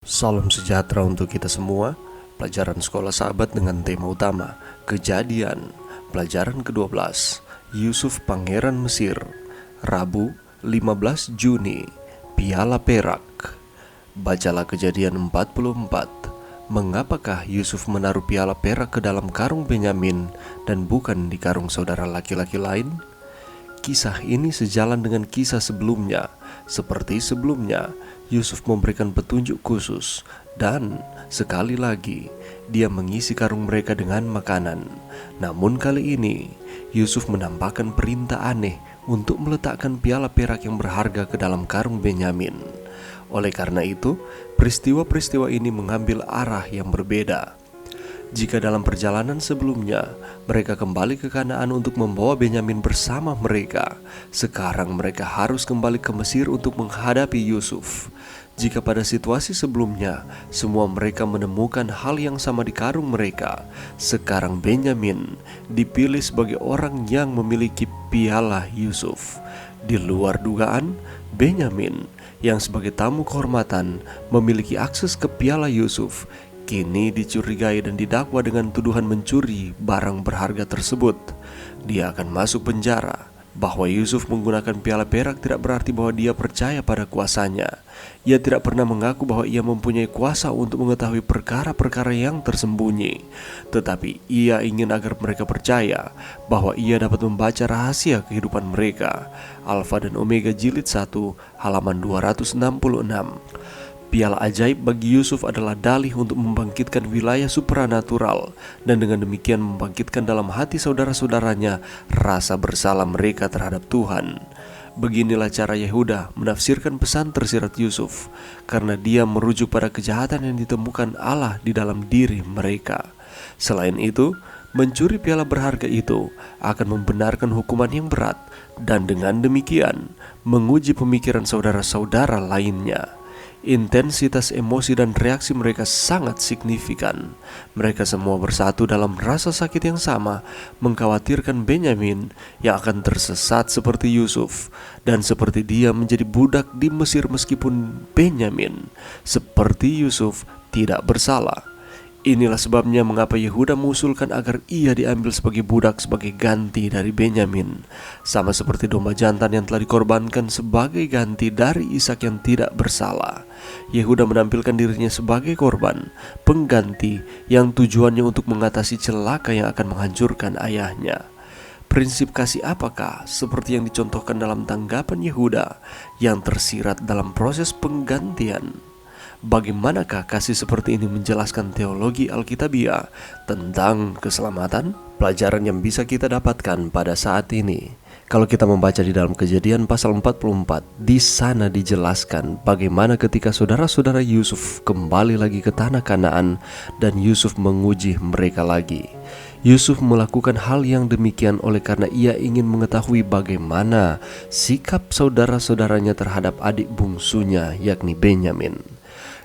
Salam sejahtera untuk kita semua. Pelajaran sekolah sahabat dengan tema utama Kejadian. Pelajaran ke-12, Yusuf Pangeran Mesir. Rabu 15 Juni, Piala Perak. Bacalah Kejadian 44. Mengapakah Yusuf menaruh piala perak ke dalam karung Benyamin dan bukan di karung saudara laki-laki lain? Kisah ini sejalan dengan kisah sebelumnya. Seperti sebelumnya, Yusuf memberikan petunjuk khusus dan sekali lagi dia mengisi karung mereka dengan makanan. Namun kali ini Yusuf menampakkan perintah aneh untuk meletakkan piala perak yang berharga ke dalam karung Benyamin. Oleh karena itu, peristiwa-peristiwa ini mengambil arah yang berbeda. Jika dalam perjalanan sebelumnya mereka kembali ke Kanaan untuk membawa Benyamin bersama mereka, sekarang mereka harus kembali ke Mesir untuk menghadapi Yusuf. Jika pada situasi sebelumnya semua mereka menemukan hal yang sama di karung mereka, sekarang Benyamin dipilih sebagai orang yang memiliki piala Yusuf. Di luar dugaan, Benyamin yang sebagai tamu kehormatan memiliki akses ke piala Yusuf kini dicurigai dan didakwa dengan tuduhan mencuri barang berharga tersebut. Dia akan masuk penjara. Bahwa Yusuf menggunakan piala perak tidak berarti bahwa dia percaya pada kuasanya. Ia tidak pernah mengaku bahwa ia mempunyai kuasa untuk mengetahui perkara-perkara yang tersembunyi. Tetapi ia ingin agar mereka percaya bahwa ia dapat membaca rahasia kehidupan mereka. Alfa dan Omega Jilid 1 halaman 266. Piala ajaib bagi Yusuf adalah dalih untuk membangkitkan wilayah supranatural dan dengan demikian membangkitkan dalam hati saudara-saudaranya rasa bersalah mereka terhadap Tuhan. Beginilah cara Yehuda menafsirkan pesan tersirat Yusuf, karena dia merujuk pada kejahatan yang ditemukan Allah di dalam diri mereka. Selain itu, mencuri piala berharga itu akan membenarkan hukuman yang berat dan dengan demikian menguji pemikiran saudara-saudara lainnya. Intensitas emosi dan reaksi mereka sangat signifikan. Mereka semua bersatu dalam rasa sakit yang sama, mengkhawatirkan Benyamin yang akan tersesat seperti Yusuf dan seperti dia menjadi budak di Mesir meskipun Benyamin seperti Yusuf tidak bersalah. Inilah sebabnya mengapa Yehuda mengusulkan agar ia diambil sebagai budak sebagai ganti dari Benyamin, sama seperti domba jantan yang telah dikorbankan sebagai ganti dari Ishak yang tidak bersalah. Yehuda menampilkan dirinya sebagai korban pengganti yang tujuannya untuk mengatasi celaka yang akan menghancurkan ayahnya. Prinsip kasih apakah seperti yang dicontohkan dalam tanggapan Yehuda yang tersirat dalam proses penggantian? Bagaimanakah kasih seperti ini menjelaskan teologi Alkitabiah tentang keselamatan? Pelajaran yang bisa kita dapatkan pada saat ini, kalau kita membaca di dalam Kejadian pasal 44, di sana dijelaskan bagaimana ketika saudara-saudara Yusuf kembali lagi ke tanah Kanaan dan Yusuf menguji mereka lagi. Yusuf melakukan hal yang demikian oleh karena ia ingin mengetahui bagaimana sikap saudara-saudaranya terhadap adik bungsunya, yakni Benyamin.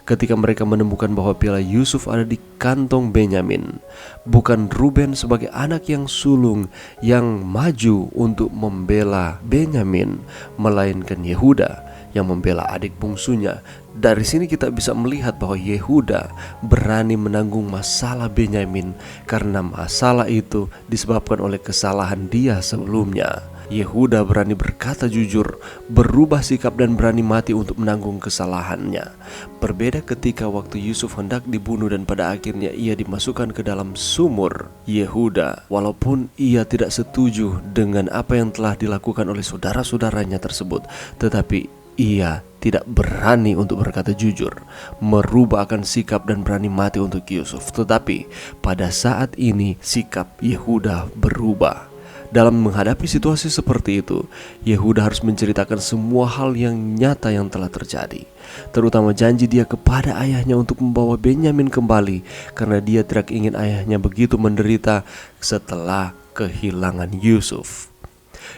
Ketika mereka menemukan bahwa piala Yusuf ada di kantong Benyamin, bukan Ruben sebagai anak yang sulung yang maju untuk membela Benyamin, melainkan Yehuda yang membela adik bungsunya. Dari sini kita bisa melihat bahwa Yehuda berani menanggung masalah Benyamin karena masalah itu disebabkan oleh kesalahan dia sebelumnya. Yehuda berani berkata jujur, berubah sikap dan berani mati untuk menanggung kesalahannya. Berbeda ketika waktu Yusuf hendak dibunuh dan pada akhirnya ia dimasukkan ke dalam sumur. Yehuda, walaupun ia tidak setuju dengan apa yang telah dilakukan oleh saudara-saudaranya tersebut, tetapi ia tidak berani untuk berkata jujur, merubah akan sikap dan berani mati untuk Yusuf. Tetapi pada saat ini sikap Yehuda berubah. Dalam menghadapi situasi seperti itu, Yehuda harus menceritakan semua hal yang nyata yang telah terjadi, terutama janji dia kepada ayahnya untuk membawa Benyamin kembali, karena dia tidak ingin ayahnya begitu menderita setelah kehilangan Yusuf.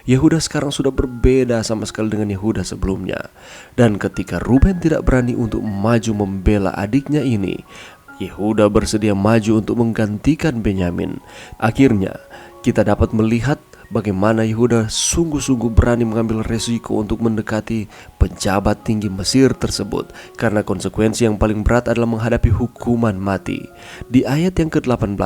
Yehuda sekarang sudah berbeda sama sekali dengan Yehuda sebelumnya. Dan ketika Ruben tidak berani untuk maju membela adiknya ini, Yehuda bersedia maju untuk menggantikan Benyamin. Akhirnya kita dapat melihat bagaimana Yehuda sungguh-sungguh berani mengambil resiko untuk mendekati pejabat tinggi Mesir tersebut, karena konsekuensi yang paling berat adalah menghadapi hukuman mati. Di ayat yang ke-18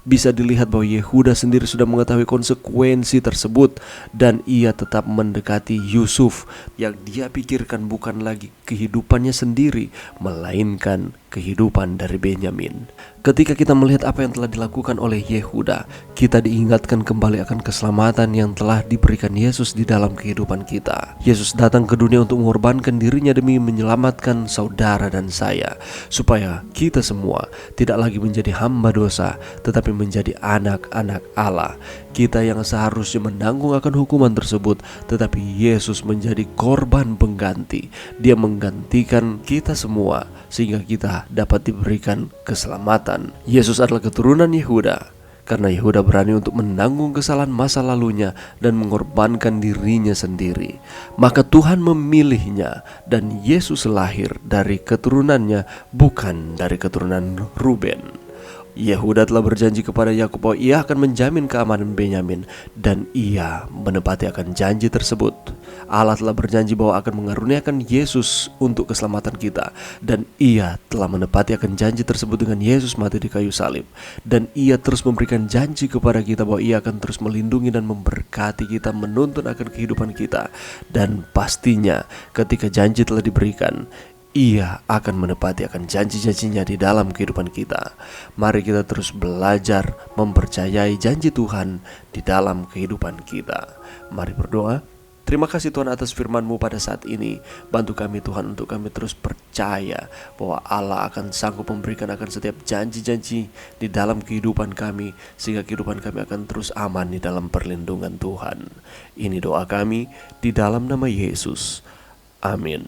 bisa dilihat bahwa Yehuda sendiri sudah mengetahui konsekuensi tersebut, dan ia tetap mendekati Yusuf. Yang dia pikirkan bukan lagi kehidupannya sendiri, melainkan kehidupan dari Benyamin. Ketika kita melihat apa yang telah dilakukan oleh Yehuda, kita diingatkan kembali akan keselamatan yang telah diberikan Yesus di dalam kehidupan kita. Yesus datang ke dunia untuk mengorbankan dirinya demi menyelamatkan saudara dan saya, supaya kita semua tidak lagi menjadi hamba dosa, tetapi menjadi anak-anak Allah. Kita yang seharusnya menanggung akan hukuman tersebut, tetapi Yesus menjadi korban pengganti. Dia menggantikan kita semua sehingga kita dapat diberikan keselamatan. Yesus adalah keturunan Yehuda, karena Yehuda berani untuk menanggung kesalahan masa lalunya dan mengorbankan dirinya sendiri. Maka Tuhan memilihnya, dan Yesus lahir dari keturunannya, bukan dari keturunan Ruben. Yehuda telah berjanji kepada Yakub bahwa ia akan menjamin keamanan Benyamin, dan ia menepati akan janji tersebut. Allah telah berjanji bahwa akan mengaruniakan Yesus untuk keselamatan kita, dan ia telah menepati akan janji tersebut dengan Yesus mati di kayu salib. Dan ia terus memberikan janji kepada kita bahwa ia akan terus melindungi dan memberkati kita, menuntun akan kehidupan kita. Dan pastinya ketika janji telah diberikan, ia akan menepati akan janji-janjinya di dalam kehidupan kita. Mari kita terus belajar mempercayai janji Tuhan di dalam kehidupan kita. Mari berdoa. Terima kasih Tuhan atas firman-Mu pada saat ini. Bantu kami Tuhan untuk kami terus percaya bahwa Allah akan sanggup memberikan akan setiap janji-janji di dalam kehidupan kami, sehingga kehidupan kami akan terus aman di dalam perlindungan Tuhan. Ini doa kami di dalam nama Yesus. Amin.